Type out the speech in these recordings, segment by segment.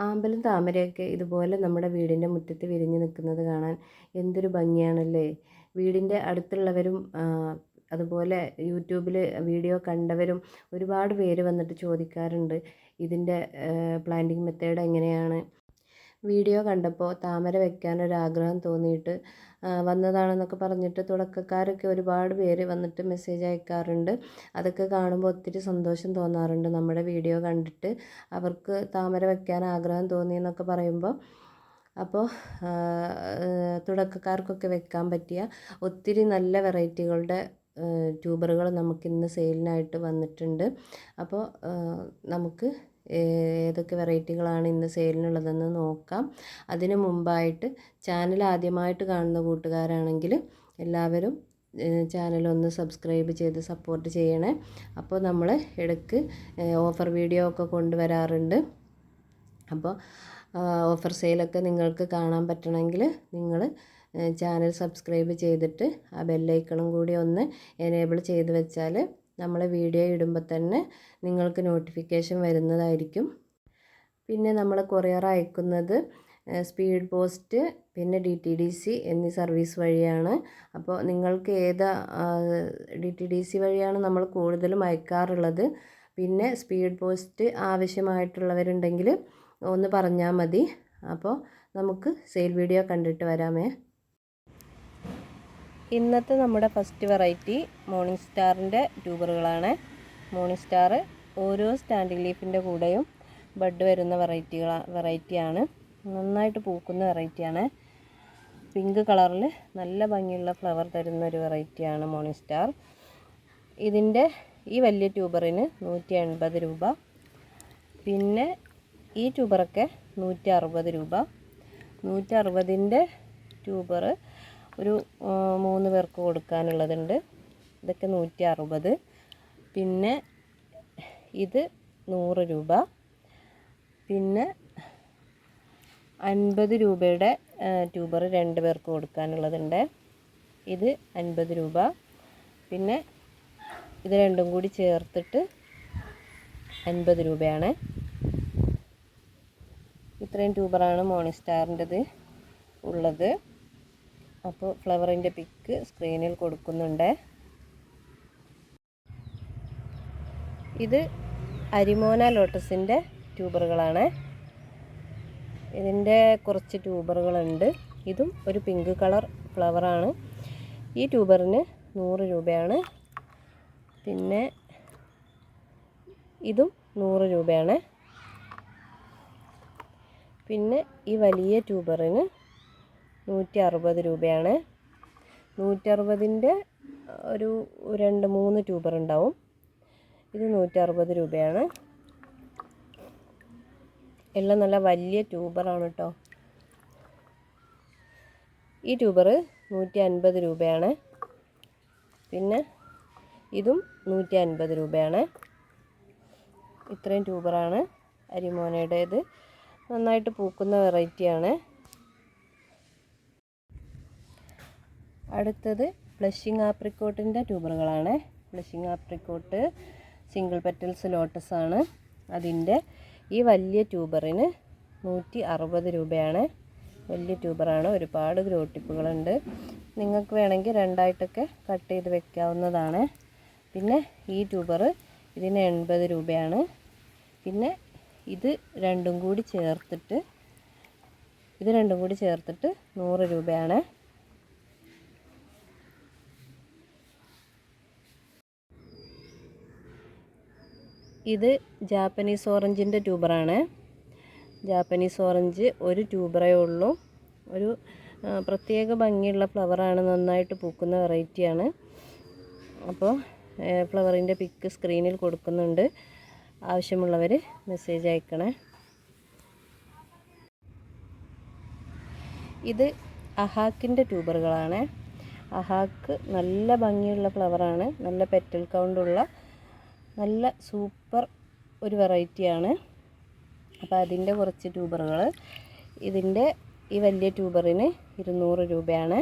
ആമ്പലും താമരയൊക്കെ ഇതുപോലെ നമ്മുടെ വീടിൻ്റെ മുറ്റത്ത് വിരിഞ്ഞ് നിൽക്കുന്നത് കാണാൻ എന്തൊരു ഭംഗിയാണല്ലേ. വീടിൻ്റെ അടുത്തുള്ളവരും അതുപോലെ യൂട്യൂബിൽ വീഡിയോ കണ്ടവരും ഒരുപാട് പേര് വന്നിട്ട് ചോദിക്കാറുണ്ട് ഇതിൻ്റെ പ്ലാന്റിങ് മെത്തേഡ് എങ്ങനെയാണ്. വീഡിയോ കണ്ടപ്പോൾ താമര വെക്കാനൊരാഗ്രഹം തോന്നിയിട്ട് വന്നതാണെന്നൊക്കെ പറഞ്ഞിട്ട് തുടക്കക്കാരൊക്കെ ഒരുപാട് പേര് വന്നിട്ട് മെസ്സേജ് അയക്കാറുണ്ട്. അതൊക്കെ കാണുമ്പോൾ ഒത്തിരി സന്തോഷം തോന്നാറുണ്ട്. നമ്മുടെ വീഡിയോ കണ്ടിട്ട് അവർക്ക് താമര വെക്കാൻ ആഗ്രഹം തോന്നിയെന്നൊക്കെ പറയുമ്പോൾ അപ്പോൾ തുടക്കക്കാർക്കൊക്കെ വെക്കാൻ പറ്റിയ ഒത്തിരി നല്ല വെറൈറ്റികളുടെ ട്യൂബറുകൾ നമുക്കിന്ന് സെയിലിനായിട്ട് വന്നിട്ടുണ്ട്. അപ്പോൾ നമുക്ക് ഏതൊക്കെ വെറൈറ്റികളാണ് ഇന്ന് സെയിലിനുള്ളതെന്ന് നോക്കാം. അതിനു മുമ്പായിട്ട് ചാനൽ ആദ്യമായിട്ട് കാണുന്ന കൂട്ടുകാരാണെങ്കിൽ എല്ലാവരും ചാനലൊന്ന് സബ്സ്ക്രൈബ് ചെയ്ത് സപ്പോർട്ട് ചെയ്യണേ. അപ്പോൾ നമ്മൾ ഇടയ്ക്ക് ഓഫർ വീഡിയോ ഒക്കെ കൊണ്ടുവരാറുണ്ട്. അപ്പോൾ ഓഫർ സെയിലൊക്കെ നിങ്ങൾക്ക് കാണാൻ പറ്റണമെങ്കിൽ നിങ്ങൾ ചാനൽ സബ്സ്ക്രൈബ് ചെയ്തിട്ട് ആ ബെല്ലൈക്കണും കൂടി ഒന്ന് എനേബിൾ ചെയ്ത് വെച്ചാൽ നമ്മൾ വീഡിയോ ഇടുമ്പോൾ തന്നെ നിങ്ങൾക്ക് നോട്ടിഫിക്കേഷൻ വരുന്നതായിരിക്കും. പിന്നെ നമ്മൾ കൊറിയർ അയക്കുന്നത് സ്പീഡ് പോസ്റ്റ് പിന്നെ DTDC എന്നീ സർവീസ് വഴിയാണ്. അപ്പോൾ നിങ്ങൾക്ക് ഏതാ DTDC വഴിയാണ് നമ്മൾ കൂടുതലും അയക്കാറുള്ളത്. പിന്നെ സ്പീഡ് പോസ്റ്റ് ആവശ്യമായിട്ടുള്ളവരുണ്ടെങ്കിൽ ഒന്ന് പറഞ്ഞാൽ മതി. അപ്പോൾ നമുക്ക് സെയിൽ വീഡിയോ കണ്ടിട്ട് വരാമേ. ഇന്നത്തെ നമ്മുടെ ഫസ്റ്റ് വെറൈറ്റി മോർണിംഗ് സ്റ്റാറിൻ്റെ ട്യൂബറുകളാണ്. മോർണിംഗ് സ്റ്റാർ ഓരോ സ്റ്റാൻഡിങ് ലീഫിൻ്റെ കൂടെയും ബഡ് വരുന്ന വെറൈറ്റിയാണ്. നന്നായിട്ട് പൂക്കുന്ന വെറൈറ്റിയാണ്. പിങ്ക് കളറിൽ നല്ല ഭംഗിയുള്ള ഫ്ലവർ തരുന്ന ഒരു വെറൈറ്റിയാണ് മോർണിംഗ് സ്റ്റാർ. ഇതിൻ്റെ ഈ വലിയ ട്യൂബറിന് 180 രൂപ. പിന്നെ ഈ ട്യൂബറൊക്കെ 160 രൂപ. 160ൻ്റെ ട്യൂബർ ഒരു 3 പേർക്ക് കൊടുക്കാനുള്ളതുണ്ട്. ഇതൊക്കെ 160. പിന്നെ ഇത് 100 രൂപ. പിന്നെ 50 രൂപയുടെ ട്യൂബർ 2 പേർക്ക് കൊടുക്കാനുള്ളതുണ്ട്. ഇത് 50 രൂപ. പിന്നെ ഇത് രണ്ടും കൂടി ചേർത്തിട്ട് 50 രൂപയാണ്. ഇത്രയും ട്യൂബറാണ് മോർണിംഗ് സ്റ്റാറിൻ്റെത് ഉള്ളത്. അപ്പോൾ ഫ്ലവറിൻ്റെ പിക്ക് സ്ക്രീനിൽ കൊടുക്കുന്നുണ്ട്. ഇത് അരിമോന ലോട്ടസിൻ്റെ ട്യൂബറുകളാണ്. ഇതിൻ്റെ കുറച്ച് ട്യൂബറുകളുണ്ട്. ഇതും ഒരു പിങ്ക് കളർ ഫ്ലവറാണ്. ഈ ട്യൂബറിന് 100 രൂപയാണ്. പിന്നെ ഇതും 100 രൂപയാണ്. പിന്നെ ഈ വലിയ ട്യൂബറിന് 160 രൂപയാണ്. 160ൻ്റെ ഒരു 2-3 ട്യൂബർ ഉണ്ടാവും. ഇത് 160 രൂപയാണ്. എല്ലാം നല്ല വലിയ ട്യൂബറാണ് കേട്ടോ. ഈ ട്യൂബർ 150 രൂപയാണ്. പിന്നെ ഇതും 150 രൂപയാണ്. ഇത്രയും ട്യൂബറാണ് അരിമോനയുടേത്. നന്നായിട്ട് പൂക്കുന്ന വെറൈറ്റിയാണ്. അടുത്തത് ബ്ലഷിംഗ് ആപ്രിക്കോട്ടിൻ്റെ ട്യൂബറുകളാണ്. Blushing apricot single petals lotus ആണ്. അതിൻ്റെ ഈ വലിയ ട്യൂബറിന് 160 രൂപയാണ്. വലിയ ട്യൂബറാണ്. ഒരുപാട് ഗ്രോട്ടിപ്പുകളുണ്ട്. നിങ്ങൾക്ക് വേണമെങ്കിൽ രണ്ടായിട്ടൊക്കെ കട്ട് ചെയ്ത് വെക്കാവുന്നതാണ്. പിന്നെ ഈ ട്യൂബർ ഇതിന് 80 രൂപയാണ്. പിന്നെ ഇത് രണ്ടും കൂടി ചേർത്തിട്ട് 100 രൂപയാണ്. ഇത് ജാപ്പനീസ് ഓറഞ്ചിൻ്റെ ട്യൂബറാണ്. ജാപ്പനീസ് ഓറഞ്ച് ഒരു ട്യൂബറേ ഉള്ളൂ. ഒരു പ്രത്യേക ഭംഗിയുള്ള ഫ്ലവറാണ്. നന്നായിട്ട് പൂക്കുന്ന വെറൈറ്റിയാണ്. അപ്പോൾ ഫ്ലവറിൻ്റെ പിക്ക് സ്ക്രീനിൽ കൊടുക്കുന്നുണ്ട്. ആവശ്യമുള്ളവർ മെസ്സേജ് അയക്കണേ. ഇത് അഹാക്കിൻ്റെ ട്യൂബറുകളാണ്. അഹാക്ക് നല്ല ഭംഗിയുള്ള ഫ്ലവറാണ്. നല്ല പെറ്റൽ കൗണ്ടുള്ള നല്ല സൂപ്പർ ഒരു വെറൈറ്റിയാണ്. അപ്പോൾ അതിൻ്റെ കുറച്ച് ട്യൂബറുകൾ. ഇതിൻ്റെ ഈ വലിയ ട്യൂബറിന് 200 രൂപയാണ്.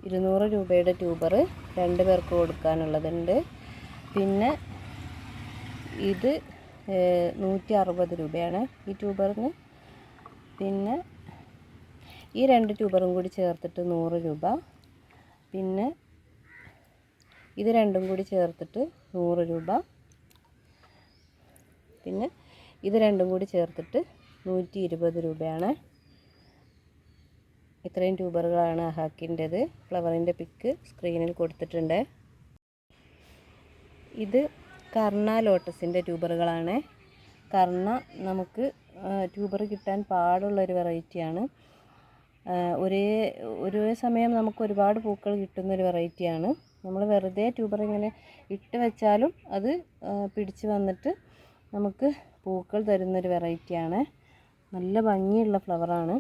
200 രൂപയുടെ ട്യൂബർ 2 പേർക്ക് കൊടുക്കാനുള്ളതുണ്ട്. പിന്നെ ഇത് 160 രൂപയാണ് ഈ ട്യൂബറിന്. പിന്നെ ഈ 2 ട്യൂബറും കൂടി ചേർത്തിട്ട് 100 രൂപ. പിന്നെ ഇത് രണ്ടും കൂടി ചേർത്തിട്ട് 100 രൂപ. പിന്നെ ഇത് രണ്ടും കൂടി ചേർത്തിട്ട് 120 രൂപയാണ്. ഇത്രയും ട്യൂബറുകളാണ് അഹാക്കിൻ്റെത്. ഫ്ലവറിൻ്റെ പിക്ക് സ്ക്രീനിൽ കൊടുത്തിട്ടുണ്ട്. ഇത് കർണ ലോട്ടസിൻ്റെ ട്യൂബറുകളാണ്. കർണ നമുക്ക് ട്യൂബർ കിട്ടാൻ പാടുള്ളൊരു വെറൈറ്റിയാണ്. ഒരേ സമയം നമുക്ക് ഒരുപാട് പൂക്കൾ കിട്ടുന്നൊരു വെറൈറ്റിയാണ്. നമ്മൾ വെറുതെ ട്യൂബർ ഇങ്ങനെ ഇട്ട് വെച്ചാലും അത് പിടിച്ച് വന്നിട്ട് നമുക്ക് പൂക്കൾ തരുന്നൊരു വെറൈറ്റിയാണ്. നല്ല ഭംഗിയുള്ള ഫ്ലവറാണ്.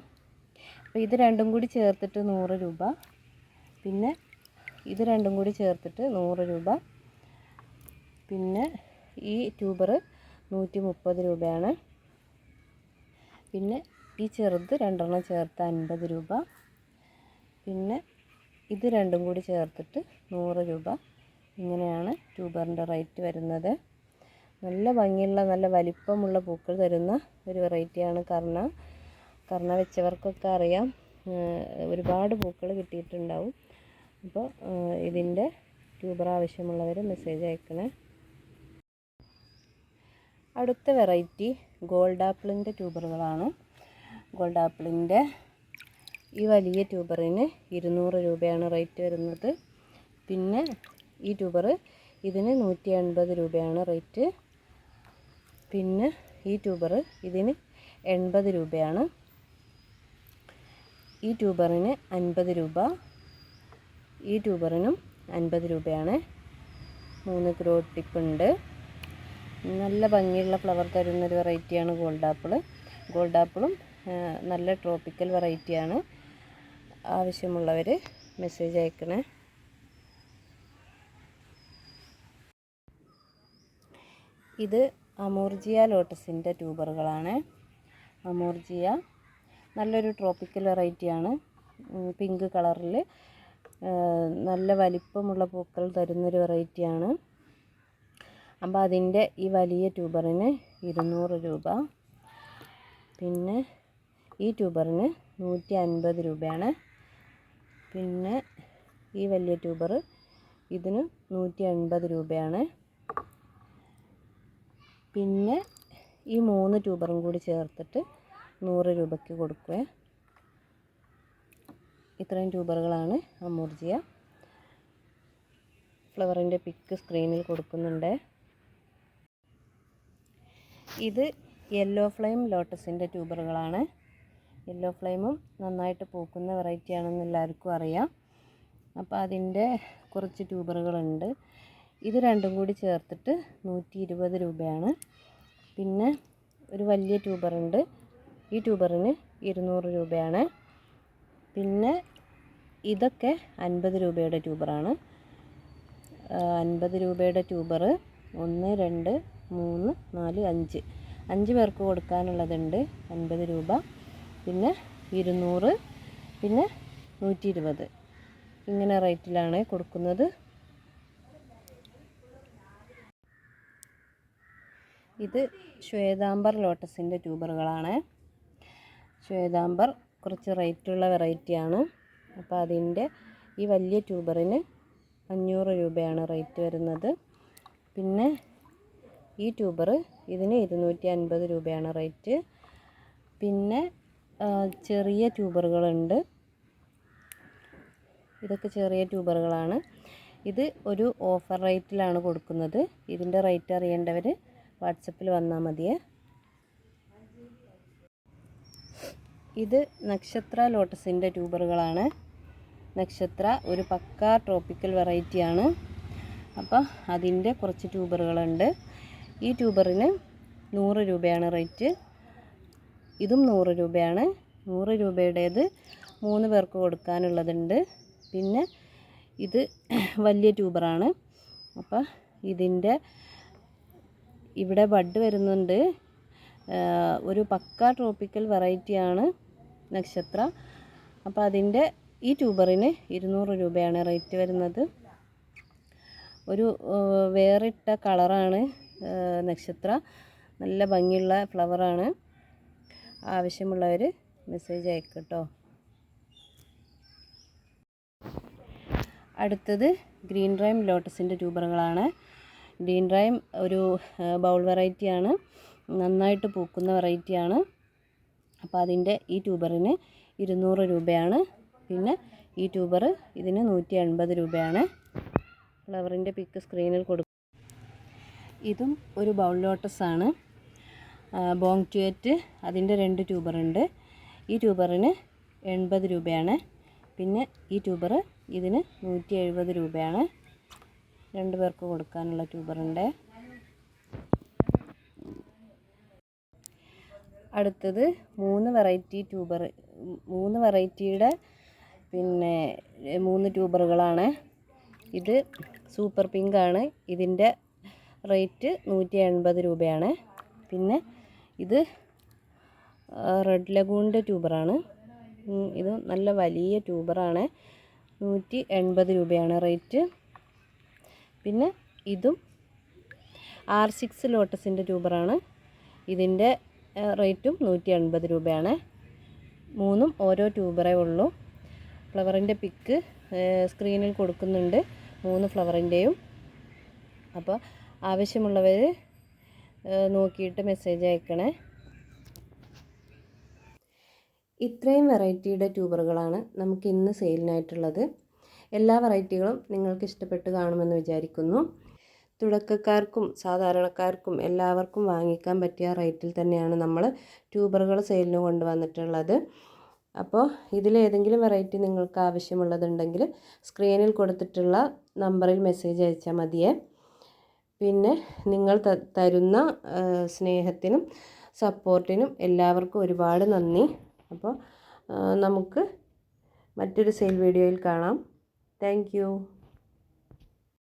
അപ്പോൾ ഇത് രണ്ടും കൂടി ചേർത്തിട്ട് 100 രൂപ. പിന്നെ ഇത് രണ്ടും കൂടി ചേർത്തിട്ട് 100 രൂപ. പിന്നെ ഈ ട്യൂബർ 130 രൂപയാണ്. പിന്നെ ഈ ചെറുത് രണ്ടെണ്ണം ചേർത്ത് 50 രൂപ. പിന്നെ ഇത് രണ്ടും കൂടി ചേർത്തിട്ട് 100 രൂപ. ഇങ്ങനെയാണ് ട്യൂബറിൻ്റെ റേറ്റ് വരുന്നത്. നല്ല ഭംഗിയുള്ള നല്ല വലിപ്പമുള്ള പൂക്കൾ തരുന്ന ഒരു വെറൈറ്റിയാണ് കർണ. കർണ വെച്ചവർക്കൊക്കെ അറിയാം, ഒരുപാട് പൂക്കൾ കിട്ടിയിട്ടുണ്ടാവും. അപ്പോൾ ഇതിൻ്റെ ട്യൂബർ ആവശ്യമുള്ളവർ മെസ്സേജ് അയക്കണേ. അടുത്ത വെറൈറ്റി ഗോൾഡ് ആപ്പിളിൻ്റെ ട്യൂബറുകളാണ്. ഗോൾഡ് ആപ്പിളിൻ്റെ ഈ വലിയ ട്യൂബറിന് 200 രൂപയാണ് റേറ്റ് വരുന്നത്. പിന്നെ ഈ ട്യൂബർ ഇതിന് 180 രൂപയാണ് റേറ്റ്. പിന്നെ ഈ ട്യൂബർ ഇതിന് 80 രൂപയാണ്. ഈ ട്യൂബറിന് 50 രൂപ. ഈ ട്യൂബറിനും 50 രൂപയാണ്. 3 ഗ്രോ ടിപ്പ് ഉണ്ട്. നല്ല ഭംഗിയുള്ള ഫ്ലവർ തരുന്നൊരു വെറൈറ്റിയാണ് ഗോൾഡ് ആപ്പിൾ. ഗോൾഡ് ആപ്പിളും നല്ല ട്രോപ്പിക്കൽ വെറൈറ്റിയാണ്. ആവശ്യമുള്ളവർ മെസ്സേജ് അയക്കണേ. ഇത് അമൂർജിയ ലോട്ടസിൻ്റെ ട്യൂബറുകളാണ്. അമൂർജിയ നല്ലൊരു ട്രോപ്പിക്കൽ വെറൈറ്റിയാണ്. പിങ്ക് കളറിൽ നല്ല വലിപ്പമുള്ള പൂക്കൾ തരുന്നൊരു വെറൈറ്റിയാണ്. അപ്പോൾ അതിൻ്റെ ഈ വലിയ ട്യൂബറിന് 200 രൂപ. പിന്നെ ഈ ട്യൂബറിന് 150 രൂപയാണ്. പിന്നെ ഈ വലിയ ട്യൂബർ ഇതിന് 180 രൂപയാണ്. പിന്നെ ഈ 3 ട്യൂബറും കൂടി ചേർത്തിട്ട് 100 രൂപയ്ക്ക് കൊടുക്കുക. ഇത്രയും ട്യൂബറുകളാണ് അമൂർജിയ. ഫ്ലവറിൻ്റെ പിക്ക് സ്ക്രീനിൽ കൊടുക്കുന്നുണ്ട്. ഇത് യെല്ലോ ഫ്ലെയിം ലോട്ടസിൻ്റെ ട്യൂബറുകളാണ്. യെല്ലോ ഫ്ലെയിമും നന്നായിട്ട് പൂക്കുന്ന വെറൈറ്റിയാണെന്ന് എല്ലാവർക്കും അറിയാം. അപ്പോൾ അതിൻ്റെ കുറച്ച് ട്യൂബറുകളുണ്ട്. ഇത് രണ്ടും കൂടി ചേർത്തിട്ട് 120 രൂപയാണ്. പിന്നെ ഒരു വലിയ ട്യൂബറുണ്ട്. ഈ ട്യൂബറിന് 200 രൂപയാണ്. പിന്നെ ഇതൊക്കെ 50 രൂപയുടെ ട്യൂബറാണ്. 50 രൂപയുടെ ട്യൂബർ 1 2 3 4 5 5 പേർക്ക് കൊടുക്കാനുള്ളതുണ്ട്. 50 രൂപ. പിന്നെ 200, പിന്നെ 120 ഇങ്ങനെ റേറ്റിലാണ് കൊടുക്കുന്നത്. ഇത് ശ്വേതാംബർ ലോട്ടസിൻ്റെ ട്യൂബറുകളാണ്. ശ്വേതാംബർ കുറച്ച് റേറ്റുള്ള വെറൈറ്റിയാണ്. അപ്പോൾ അതിൻ്റെ ഈ വലിയ ട്യൂബറിന് 500 രൂപയാണ് റേറ്റ് വരുന്നത്. പിന്നെ ഈ ട്യൂബർ ഇതിന് 250 രൂപയാണ് റേറ്റ്. പിന്നെ ചെറിയ ട്യൂബറുകളുണ്ട്. ഇതൊക്കെ ചെറിയ ട്യൂബറുകളാണ്. ഇത് ഒരു ഓഫർ റേറ്റിലാണ് കൊടുക്കുന്നത്. ഇതിൻ്റെ റേറ്റ് അറിയേണ്ടവർ വാട്സപ്പിൽ വന്നാൽ മതിയേ. ഇത് നക്ഷത്ര ലോട്ടസിൻ്റെ ട്യൂബറുകളാണ്. നക്ഷത്ര ഒരു പക്കാ ട്രോപ്പിക്കൽ വെറൈറ്റിയാണ്. അപ്പോൾ അതിൻ്റെ കുറച്ച് ട്യൂബറുകളുണ്ട്. ഈ ട്യൂബറിന് 100 രൂപയാണ് റേറ്റ്. ഇതും 100 രൂപയാണ്. 100 രൂപയുടേത് 3 പേർക്ക് കൊടുക്കാനുള്ളതുണ്ട്. പിന്നെ ഇത് വലിയ ട്യൂബറാണ്. അപ്പോൾ ഇതിൻ്റെ ഇവിടെ ബഡ് വരുന്നുണ്ട്. ഒരു പക്ക ട്രോപ്പിക്കൽ വെറൈറ്റിയാണ് നക്ഷത്ര. അപ്പോൾ അതിൻ്റെ ഈ ട്യൂബറിന് 200 രൂപയാണ് റേറ്റ് വരുന്നത്. ഒരു വേറിട്ട കളറാണ് നക്ഷത്ര. നല്ല ഭംഗിയുള്ള ഫ്ലവറാണ്. ആവശ്യമുള്ളവർ മെസ്സേജ് അയക്കട്ടോ. അടുത്തത് ഗ്രീൻ റൈം ലോട്ടസിൻ്റെ ട്യൂബറുകളാണ്. ഗ്രീൻ റൈം ഒരു ബൗൾ വെറൈറ്റിയാണ്, നന്നായിട്ട് പൂക്കുന്ന വെറൈറ്റിയാണ്. അപ്പോൾ അതിൻ്റെ ഈ ട്യൂബറിന് 200 രൂപയാണ്. പിന്നെ ഈ ട്യൂബർ ഇതിന് 180 രൂപയാണ്. ഫ്ലവറിൻ്റെ പിക്ക് സ്ക്രീനിൽ കൊടുക്കും. ഇതും ഒരു ബൗൾ ലോട്ടസാണ്, ബോങ് ട്യൂറ്റ്. അതിൻ്റെ 2 ട്യൂബറുണ്ട്. ഈ ട്യൂബറിന് 80 രൂപയാണ്. പിന്നെ ഈ ട്യൂബർ ഇതിന് 170 രൂപയാണ്. 2 പേർക്ക് കൊടുക്കാനുള്ള ട്യൂബറുണ്ട്. അടുത്തത് 3 വെറൈറ്റി ട്യൂബർ, 3 വെറൈറ്റിയുടെ പിന്നെ 3 ട്യൂബറുകളാണ്. ഇത് സൂപ്പർ പിങ്ക് ആണ്. ഇതിൻ്റെ റേറ്റ് 180 രൂപയാണ്. പിന്നെ ഇത് റെഡ് ലഗൂണിൻ്റെ ട്യൂബറാണ്. ഇത് നല്ല വലിയ ട്യൂബറാണ്, 180 രൂപയാണ് റേറ്റ്. പിന്നെ ഇതും R6 ലോട്ടസിൻ്റെ ട്യൂബറാണ്. ഇതിൻ്റെ റേറ്റും 180 രൂപയാണ്. 3 ഓരോ ട്യൂബറേ ഉള്ളൂ. ഫ്ലവറിൻ്റെ പിക്ക് സ്ക്രീനിൽ കൊടുക്കുന്നുണ്ട്, 3 ഫ്ലവറിൻ്റെയും. അപ്പോൾ ആവശ്യമുള്ളവർ നോക്കിയിട്ട് മെസ്സേജ് അയക്കണേ. ഇത്രയും വെറൈറ്റിയുടെ ട്യൂബറുകളാണ് നമുക്ക് ഇന്ന് സെയിലിനായിട്ടുള്ളത്. എല്ലാ വെറൈറ്റികളും നിങ്ങൾക്ക് ഇഷ്ടപ്പെട്ട് കാണുമെന്ന് വിചാരിക്കുന്നു. തുടക്കക്കാർക്കും സാധാരണക്കാർക്കും എല്ലാവർക്കും വാങ്ങിക്കാൻ പറ്റിയ റേറ്റിൽ തന്നെയാണ് നമ്മൾ ട്യൂബറുകൾ സെയിലിന് കൊണ്ടുവന്നിട്ടുള്ളത്. അപ്പോൾ ഇതിലേതെങ്കിലും വെറൈറ്റി നിങ്ങൾക്ക് ആവശ്യമുള്ളതുണ്ടെങ്കിൽ സ്ക്രീനിൽ കൊടുത്തിട്ടുള്ള നമ്പറിൽ മെസ്സേജ് അയച്ചാൽ മതിയേ. പിന്നെ നിങ്ങൾ തരുന്ന സ്നേഹത്തിനും സപ്പോർട്ടിനും എല്ലാവർക്കും ഒരുപാട് നന്ദി. അപ്പോൾ നമുക്ക് മറ്റൊരു സെയിൽ വീഡിയോയിൽ കാണാം. Thank you.